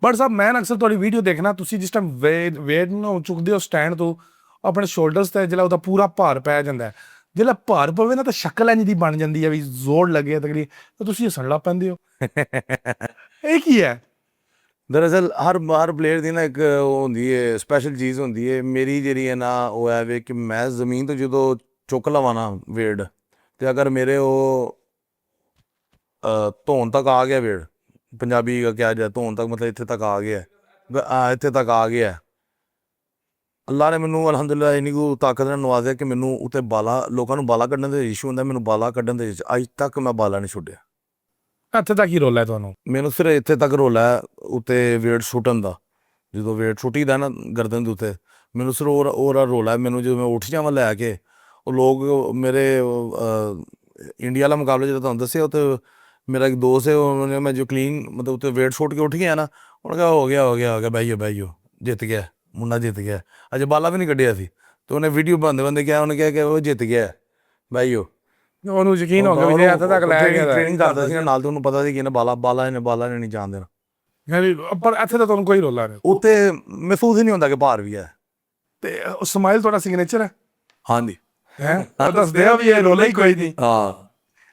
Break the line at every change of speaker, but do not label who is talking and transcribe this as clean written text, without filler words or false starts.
But ਸਾਹਿਬ ਮੈਂ ਅਕਸਰ ਤੁਹਾਡੀ ਵੀਡੀਓ ਦੇਖਣਾ, ਤੁਸੀਂ ਜਿਸ ਟਾਈਮ ਵੇਟ ਨੂੰ ਚੁੱਕਦੇ ਹੋ ਸਟੈਂਡ ਤੋਂ, ਆਪਣੇ ਸ਼ੋਲਡਰਸ ਤੇ ਜਿਹੜਾ ਉਹਦਾ ਪੂਰਾ ਭਾਰ ਪੈ ਜਾਂਦਾ ਹੈ, ਜਿਹੜਾ ਭਾਰ ਪਵੇ ਨਾ ਤਾਂ ਸ਼ਕਲ ਇੰਝ ਦੀ ਬਣ ਜਾਂਦੀ ਹੈ ਵੀ ਜ਼ੋਰ ਲੱਗੇ ਤਕੜੀ, ਤਾਂ ਤੁਸੀਂ ਹੱਸਣ ਲੱਗ ਪੈਂਦੇ ਹੋ। ਇਹ ਕੀ ਹੈ?
ਦਰਅਸਲ ਹਰ ਪਲੇਅਰ ਦੀ ਨਾ ਇੱਕ ਉਹ ਹੁੰਦੀ ਹੈ, ਸਪੈਸ਼ਲ ਚੀਜ਼ ਹੁੰਦੀ ਹੈ। ਮੇਰੀ ਜਿਹੜੀ ਹੈ ਨਾ ਉਹ ਹੈ ਵੇ ਕਿ ਮੈਂ ਜ਼ਮੀਨ ਤੋਂ ਜਦੋਂ ਚੁੱਕ ਲਵਾਂ ਨਾ ਵੇਟ, ਤੇ ਅਗਰ ਮੇਰੇ ਉਹ ਧੌਣ ਤੱਕ ਆ ਗਿਆ ਵੇਟ, ਪੰਜਾਬੀ ਕਿਹਾ ਜਾਏ ਧੌਣ ਤੱਕ, ਮਤਲਬ ਇੱਥੇ ਤੱਕ ਆ ਗਿਆ, ਇੱਥੇ ਤੱਕ ਆ ਗਿਆ, ਅੱਲਾ ਨੇ ਮੈਨੂੰ ਅਲਹਮਦੁਲਿਲਾ ਇੰਨੀ ਕੁ ਤਾਕਤ ਨਾਲ ਨਵਾਜ਼ਿਆ ਕਿ ਮੈਨੂੰ ਉੱਤੇ ਬਾਲਾ, ਲੋਕਾਂ ਨੂੰ ਬਾਲਾ ਕੱਢਣ ਦਾ ਇਸ਼ੂ ਹੁੰਦਾ, ਮੈਨੂੰ ਬਾਲਾ ਕੱਢਣ ਦੇ ਵਿੱਚ ਅੱਜ ਤੱਕ ਮੈਂ ਬਾਲਾ ਨਹੀਂ ਛੁੱਟਿਆ।
ਇੱਥੇ ਤੱਕ ਹੀ ਰੋਲ ਹੈ ਤੁਹਾਨੂੰ?
ਮੈਨੂੰ ਸਿਰਫ ਇੱਥੇ ਤੱਕ ਰੋਲ ਹੈ ਉੱਤੇ ਵੇਟ ਸੁੱਟਣ ਦਾ। ਜਦੋਂ ਵੇਟ ਸੁੱਟੀਦਾ ਨਾ ਗਰਦਨ ਦੇ ਉੱਤੇ, ਮੈਨੂੰ ਸਿਰਫ ਉਹਦਾ ਰੋਲ ਹੈ। ਮੈਨੂੰ ਜਦੋਂ ਮੈਂ ਉੱਠ ਜਾਵਾਂ ਲੈ ਕੇ, ਉਹ ਲੋਕ ਮੇਰੇ ਇੰਡੀਆ ਵਾਲਾ ਮੁਕਾਬਲੇ ਜਦੋਂ ਤੁਹਾਨੂੰ ਦੱਸਿਆ, ਉੱਥੇ ਮੇਰਾ ਇੱਕ ਦੋਸਤ ਹੈ, ਉਹਨੇ ਮੈਂ ਜੋ ਕਲੀਨ ਮਤਲਬ ਉੱਤੇ ਵੇਟ ਸੁੱਟ ਕੇ ਉੱਠ ਗਿਆ ਨਾ, ਉਹਨੇ ਕਿਹਾ ਹੋ ਗਿਆ ਬਹਿਓ ਜਿੱਤ ਗਿਆ ਮੁੰਡਾ, ਜਿੱਤ ਗਿਆ। ਅਜੇ ਬਾਲਾ ਵੀ ਨਹੀਂ ਕੱਢਿਆ ਸੀ, ਤੇ ਉਹਨੇ ਵੀਡੀਓ ਬੰਦੇ ਕਿਹਾ, ਉਹਨੇ ਕਿਹਾ ਕਿ ਉਹ ਜਿੱਤ ਗਿਆ ਬਹਿਓ।
ਉਹਨੂੰ ਯਕੀਨ ਹੋ ਗਿਆ ਵੀ ਇੱਥੇ ਤੱਕ ਲੈ ਗਿਆ।
ਟ੍ਰੇਨਿੰਗ ਕਰਦਾ ਸੀ ਨਾਲ, ਤੇ ਉਹਨੂੰ ਪਤਾ ਸੀ ਕਿ ਬਾਲਾ ਨੇ ਨਹੀਂ ਜਾਣ ਦੇਣਾ।
ਪਰ ਇੱਥੇ ਤਾਂ ਤੁਹਾਨੂੰ ਕੋਈ ਰੋਲਾ ਨਹੀਂ?
ਉੱਤੇ ਮਹਿਸੂਸ ਹੀ ਨਹੀਂ ਹੁੰਦਾ ਕਿ ਭਾਰ ਵੀ ਹੈ।
ਤੇ ਸਮਾਈਲ ਤੁਹਾਡਾ ਸਿਗਨੇਚਰ ਹੈ?
ਹਾਂਜੀ
ਹੈ ਦੱਸਦੇ ਆ ਵੀ ਇਹ ਰੋਲਾ ਹੀ ਕੋਈ ਨਹੀਂ।
ਹਾਂ।